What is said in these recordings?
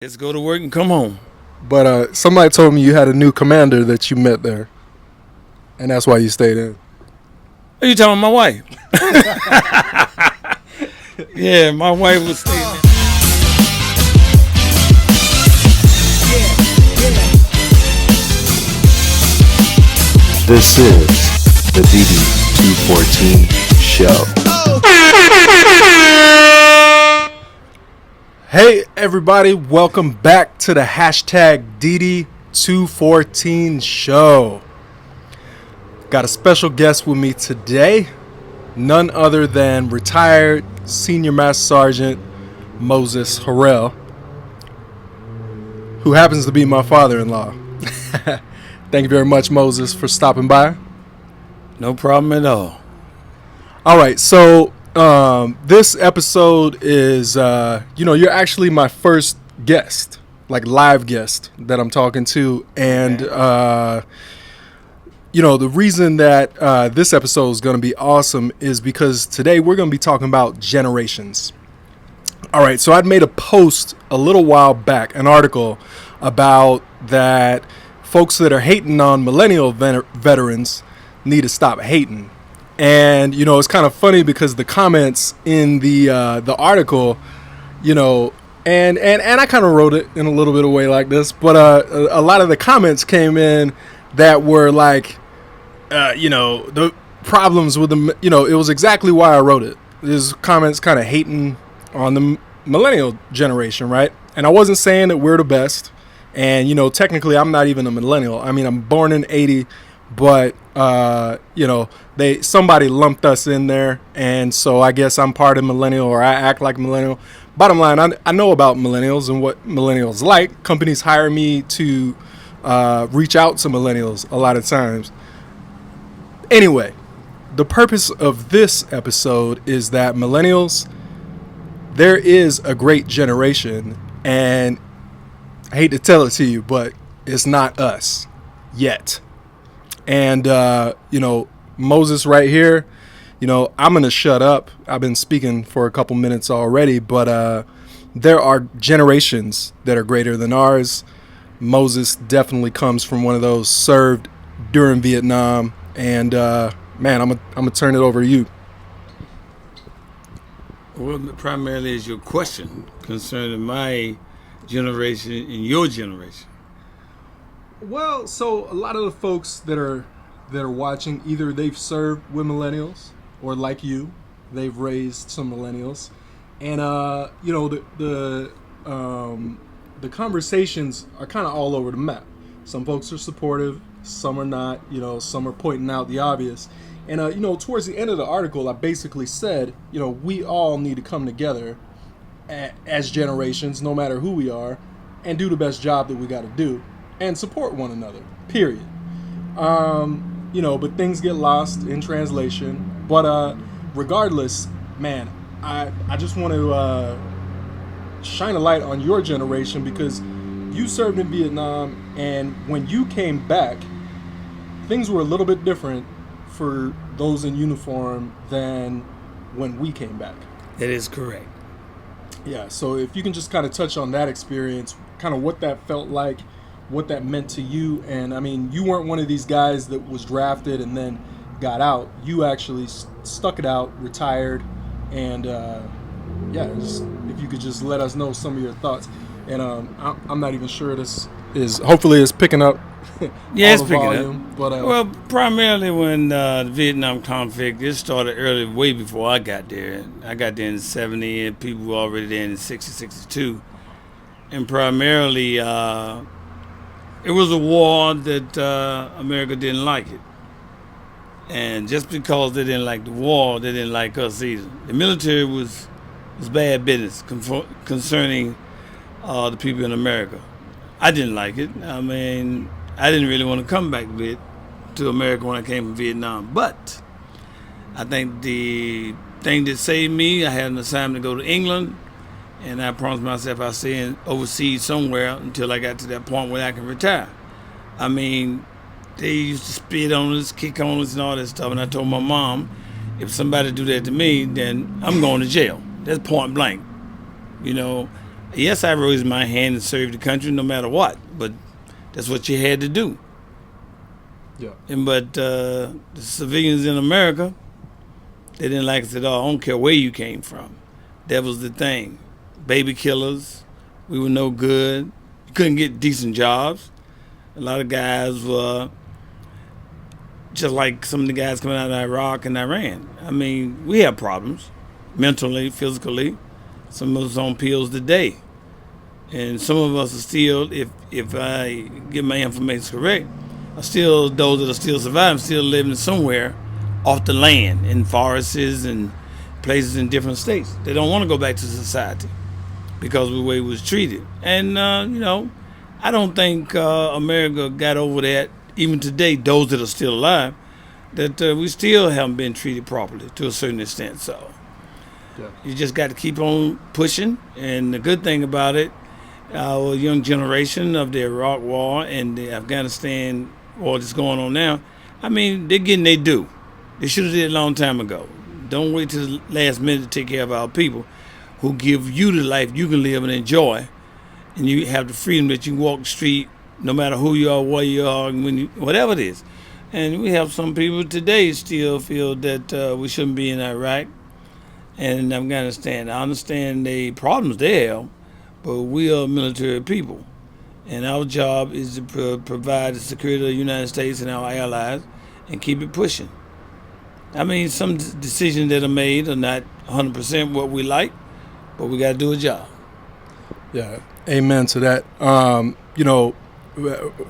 Let's go to work and come home. But somebody told me you had a new commander that you met there, and that's why you stayed in. Are you talking about my wife? Yeah, my wife was staying there. This is the DD214 show. Hey everybody, welcome back to the hashtag DD214 show. Got a special guest with me today, none other than retired Senior Master Sergeant Moses Harrell, who happens to be my father-in-law. Thank you very much, Moses, for stopping by. No problem at all. All right, so this episode is, you're actually my first guest, like live guest that I'm talking to. And, the reason that this episode is going to be awesome is because today we're going to be talking about generations. All right, so I'd made a post a little while back, an article about that folks that are hating on millennial veterans need to stop hating. And, it's kind of funny because the comments in the article, and I kind of wrote it in a little bit of a way like this, but a lot of the comments came in that were like, the problems with the, it was exactly why I wrote it. There's comments kind of hating on the millennial generation, right? And I wasn't saying that we're the best. And, technically I'm not even a millennial. I mean, I'm born in 80, but, somebody lumped us in there. And so I guess I'm part of millennial, or I act like a millennial. Bottom line, I know about millennials and what millennials like. Companies hire me to reach out to millennials a lot of times. Anyway, the purpose of this episode is that millennials, there is a great generation, and I hate to tell it to you, but it's not us yet. And, Moses right here, I'm going to shut up. I've been speaking for a couple minutes already, but there are generations that are greater than ours. Moses definitely comes from one of those served during Vietnam. And, man, I'm going to turn it over to you. Well, primarily is your question concerning my generation and your generation. Well, so a lot of the folks that are watching, either they've served with millennials, or like you, they've raised some millennials, and the conversations are kind of all over the map. Some folks are supportive, some are not. Some are pointing out the obvious. And towards the end of the article, I basically said, we all need to come together as generations, no matter who we are, and do the best job that we got to do, and support one another, period. But things get lost in translation. But regardless, man, I just want to shine a light on your generation, because you served in Vietnam, and when you came back, things were a little bit different for those in uniform than when we came back. That is correct. Yeah, so if you can just kind of touch on that experience, kind of what that felt like, what that meant to you. And I mean, you weren't one of these guys that was drafted and then got out. You actually stuck it out, retired, and if you could just let us know some of your thoughts. And I'm not even sure this is, hopefully it's picking up. Yeah, it's picking up. But, well, primarily when the Vietnam conflict, it started early, way before I got there. I got there in 70, and people were already there in 60, 62. And primarily, it was a war that America didn't like it. And just because they didn't like the war, they didn't like us either. The military was bad business concerning the people in America. I didn't like it. I mean, I didn't really want to come back to America when I came from Vietnam. But I think the thing that saved me, I had an assignment to go to England, and I promised myself I'd stay overseas somewhere until I got to that point where I can retire. I mean, they used to spit on us, kick on us, and all that stuff. And I told my mom, if somebody do that to me, then I'm going to jail. That's point blank. Yes, I raised my hand and served the country no matter what, but that's what you had to do. Yeah. But the civilians in America, they didn't like us at all. I don't care where you came from. That was the thing. Baby killers. We were no good. You couldn't get decent jobs. A lot of guys were just like some of the guys coming out of Iraq and Iran. I mean, we have problems, mentally, physically. Some of us on pills today. And some of us are still, if I get my information correct, are still, those that are still surviving, still living somewhere off the land in forests and places in different states. They don't want to go back to society because of the way it was treated. And, I don't think America got over that. Even today, those that are still alive, that we still haven't been treated properly to a certain extent. So you just got to keep on pushing. And the good thing about it, our young generation of the Iraq War and the Afghanistan war that's going on now, I mean, they're getting their due. They should have did it a long time ago. Don't wait till the last minute to take care of our people who give you the life you can live and enjoy, and you have the freedom that you can walk the street no matter who you are, where you are, and whatever it is. And we have some people today still feel that we shouldn't be in Iraq and Afghanistan. I understand the problems they have, but we are military people, and our job is to provide the security of the United States and our allies and keep it pushing. I mean, some decisions that are made are not 100% what we like, but we got to do a job. Yeah, amen to that.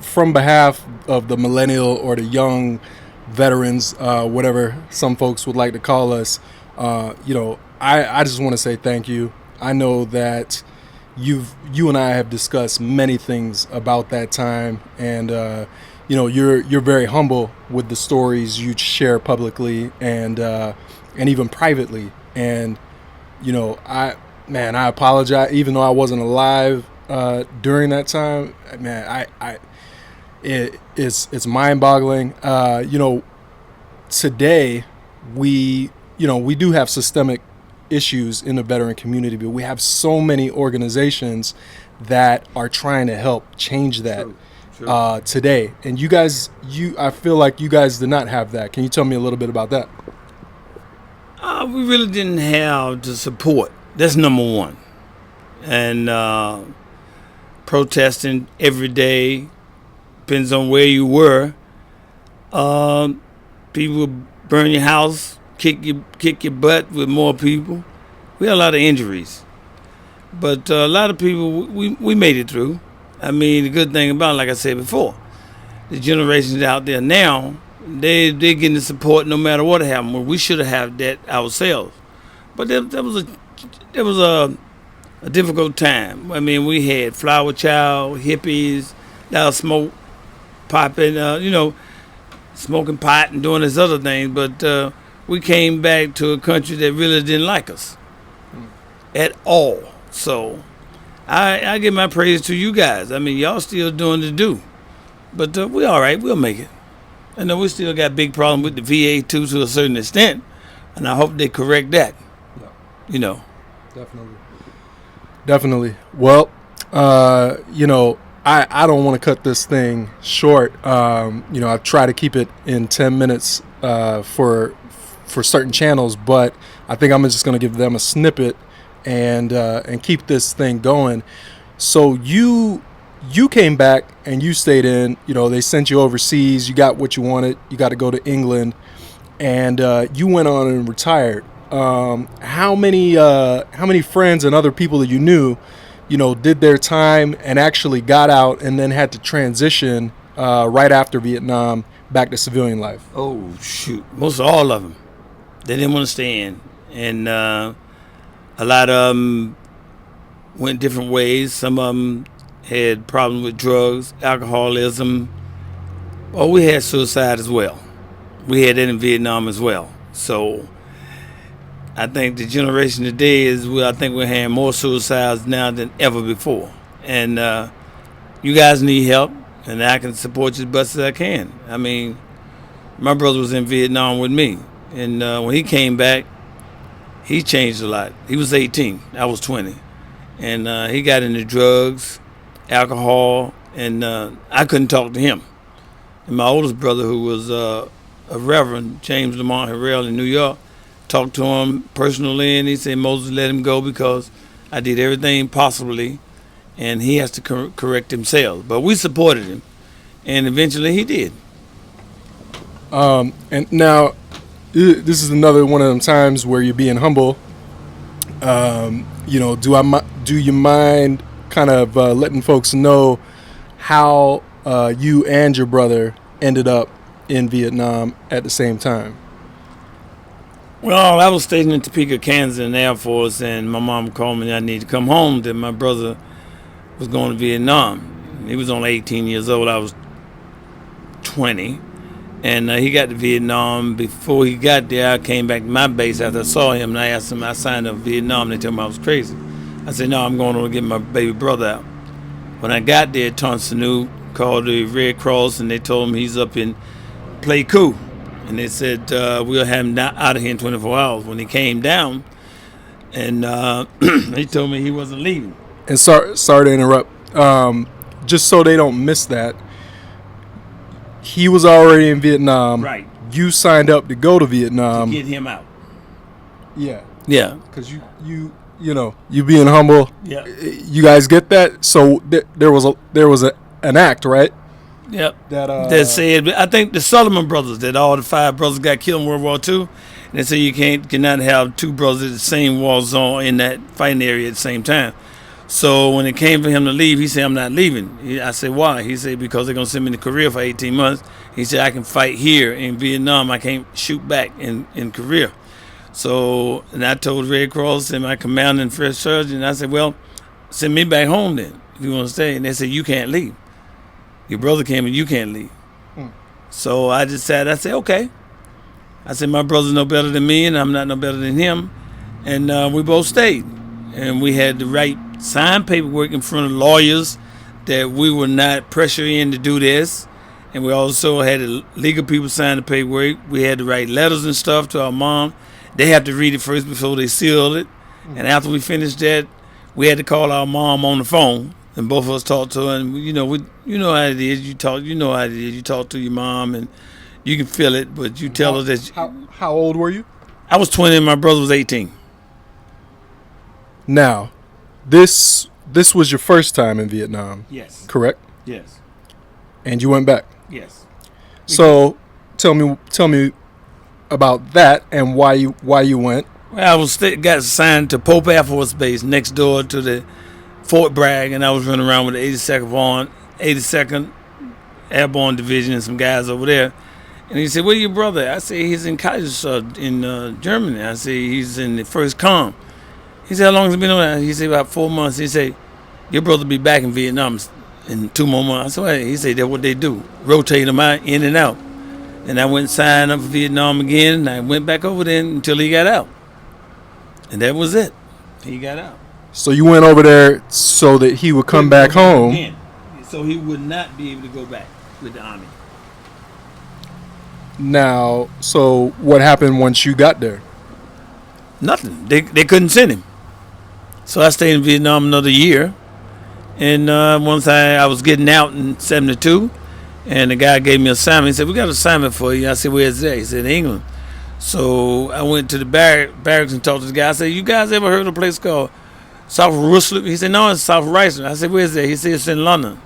From behalf of the millennial or the young veterans, whatever some folks would like to call us, I just want to say thank you. I know that you and I have discussed many things about that time, and you're very humble with the stories you share publicly and even privately. And I apologize, even though I wasn't alive during that time. Man, it's mind-boggling. Today we do have systemic issues in the veteran community, but we have so many organizations that are trying to help change that. True. Today. And I feel like you guys did not have that. Can you tell me a little bit about that? We really didn't have the support. That's number one. And protesting every day, depends on where you were. People would burn your house, kick your butt with more people. We had a lot of injuries. But a lot of people, we made it through. I mean, the good thing about it, like I said before, the generations out there now, they're getting the support no matter what happened. Well, we should have had that ourselves. But that was a difficult time. I mean, we had Flower Child, hippies, a lot of smoke, popping, smoking pot and doing this other thing. But we came back to a country that really didn't like us at all. So I give my praise to you guys. I mean, y'all still doing the do. But we all right. We'll make it. I know we still got big problem with the VA too, to a certain extent, and I hope they correct that. Yeah. Definitely. Well, I don't want to cut this thing short. I try to keep it in 10 minutes for certain channels, but I think I'm just going to give them a snippet and keep this thing going. So you came back and you stayed in. They sent you overseas. You got what you wanted. You got to go to England, and you went on and retired. How many friends and other people that you knew, did their time and actually got out and then had to transition right after Vietnam back to civilian life? Oh, shoot. Most all of them. They didn't want to stay in. And a lot of them went different ways. Some of them had problems with drugs, alcoholism. Oh, we had suicide as well. We had that in Vietnam as well. So I think the generation today I think we're having more suicides now than ever before. And you guys need help, and I can support you as best as I can. I mean, my brother was in Vietnam with me, and when he came back, he changed a lot. He was 18, I was 20. and he got into drugs, alcohol, and I couldn't talk to him. And my oldest brother, who was a Reverend, James Lamont Harrell in New York, talked to him personally, and he said, Moses, let him go because I did everything possibly, and he has to correct himself. But we supported him, and eventually he did. And now, this is another one of them times where you're being humble. Do you mind kind of letting folks know how you and your brother ended up in Vietnam at the same time? Well, I was stationed in Topeka, Kansas in the Air Force, and my mom called me and I needed to come home. That my brother was going to Vietnam. He was only 18 years old. I was 20. And he got to Vietnam. Before he got there, I came back to my base after I saw him, and I asked him, I signed up for Vietnam. They told me I was crazy. I said, no, I'm going to get my baby brother out. When I got there, Ton Sanu called the Red Cross, and they told him he's up in Pleiku. And they said, we'll have him out of here in 24 hours. When he came down, and he told me he wasn't leaving. And sorry to interrupt. Just so they don't miss that, he was already in Vietnam. Right. You signed up to go to Vietnam. To get him out. Yeah. Yeah. Because you being humble. Yeah. You guys get that? So there was an act, right? Yep. That said, I think the Solomon brothers, that all the 5 brothers got killed in World War II, and they say you cannot have 2 brothers at the same war zone in that fighting area at the same time. So when it came for him to leave, he said, I'm not leaving. I said, why? He said, because they're going to send me to Korea for 18 months. He said, I can fight here in Vietnam. I can't shoot back in Korea. So, and I told Red Cross and my commander and first sergeant, I said, well, send me back home then, if you want to stay. And they said, you can't leave. Your brother came and you can't leave. So I decided, I said, okay. I said, my brother's no better than me, and I'm not no better than him. And we both stayed. And we had the right signed paperwork in front of lawyers that we were not pressured in to do this. And we also had the legal people sign the paperwork. We had to write letters and stuff to our mom. They have to read it first before they seal it. And after we finished that, we had to call our mom on the phone. And both of us talked to her. And, you know how it is. You know how it is. You talk to your mom and you can feel it, but you tell her that. How old were you? I was 20 and my brother was 18. Now, this was your first time in Vietnam. Yes. Correct? Yes. And you went back. Yes. So tell me about that and why you went. Well, I got assigned to Pope Air Force Base next door to the Fort Bragg, and I was running around with the 82nd Airborne Division and some guys over there. And he said, "Where's your brother?" I said, "He's in college in Germany." I said, "He's in the first comm." He said, "How long has he been on that?" He said, "About 4 months." He said, "Your brother will be back in Vietnam in 2 more months." I said, "Hey." He said, "That's what they do, rotate them out, in and out." And I went and signed up for Vietnam again, and I went back over there until he got out. And that was it. He got out. So you went over there so that he would come back home. Again. So he would not be able to go back with the Army. Now, so what happened once you got there? Nothing. They couldn't send him. So I stayed in Vietnam another year. And once I was getting out in 72, and the guy gave me an assignment. He said, "We got an assignment for you." I said, "Where's that?" He said, "England." So I went to the barracks and talked to the guy. I said, "You guys ever heard of a place called South Russell?" He said, "No, it's South Ricer." I said, "Where's that?" He said, "It's in London."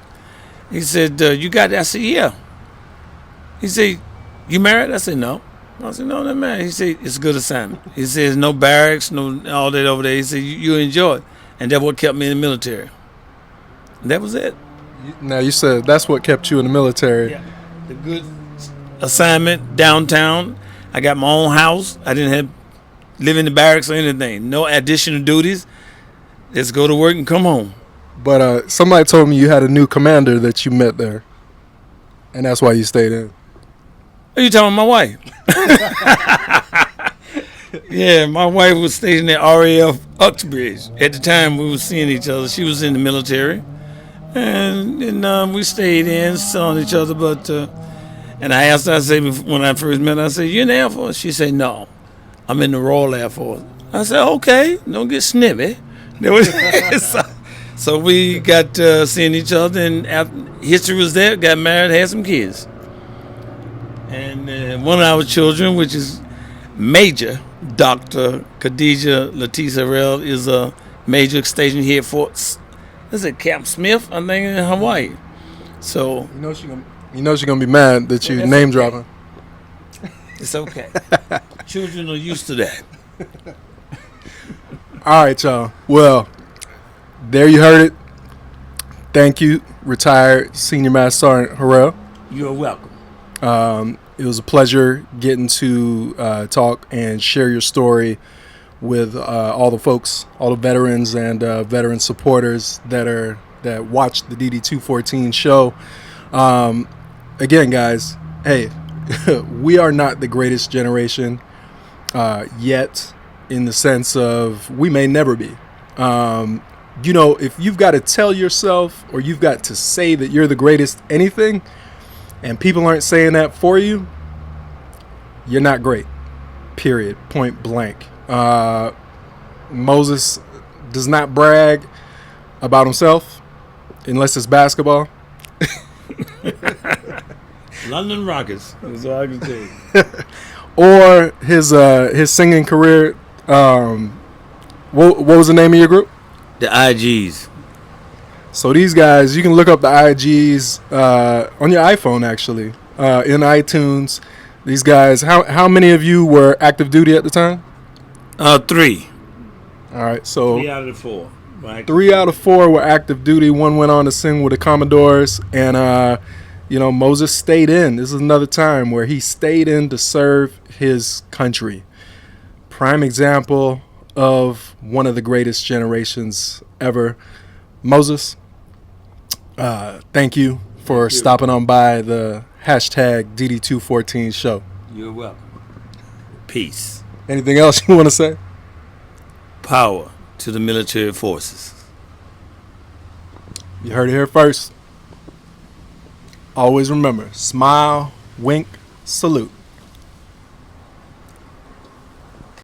He said, "You got that?" I said, "Yeah." He said, "You married?" I said, "No." I said, "No, not married." He said, "It's a good assignment." He says, "No barracks, no all that over there." He said, "You enjoy it." And that's what kept me in the military. And that was it. Now, you said that's what kept you in the military. Yeah. The good assignment downtown. I got my own house. I didn't have live in the barracks or anything. No additional duties. Just go to work and come home. But somebody told me you had a new commander that you met there, and that's why you stayed in. Are you talking about my wife? Yeah, my wife was stationed at RAF Uxbridge. At the time, we were seeing each other. She was in the military. And we stayed in, saw each other. But and I asked her, I said, when I first met her, I said, "You in the Air Force?" She said, "No, I'm in the Royal Air Force." I said, "Okay, don't get snippy." So So we got seeing each other, and history was there. Got married, had some kids, and one of our children, which is Major Dr. Khadija Leticia Harrell, is a major station head for, is it Camp Smith? I think in Hawaii. So You know she's gonna be mad that you name dropping. it's okay. Children are used to that. All right, y'all. Well, there you heard it. Thank you, retired Senior Master Sergeant Harrell. You're welcome. It was a pleasure getting to talk and share your story with all the folks, all the veterans and veteran supporters that watch the DD214 show. Again, guys, hey, we are not the greatest generation yet, in the sense of we may never be. You know, if you've got to tell yourself or you've got to say that you're the greatest anything, and people aren't saying that for you, you're not great. Period. Point blank. Moses does not brag about himself unless it's basketball. London Rockets. That's all I can tell you. Or his singing career. What was the name of your group? The IGs. So these guys, you can look up the IGs on your iPhone, actually, in iTunes. These guys, how many of you were active duty at the time? 3. All right, so 3 out of the 4. Right. 3 out of 4 were active duty. One went on to sing with the Commodores, and Moses stayed in. This is another time where he stayed in to serve his country. Prime example of one of the greatest generations ever. Moses, thank you for stopping on by the hashtag DD214 show. You're welcome. Peace. Anything else you want to say? Power to the military forces. You heard it here first. Always remember, smile, wink, salute.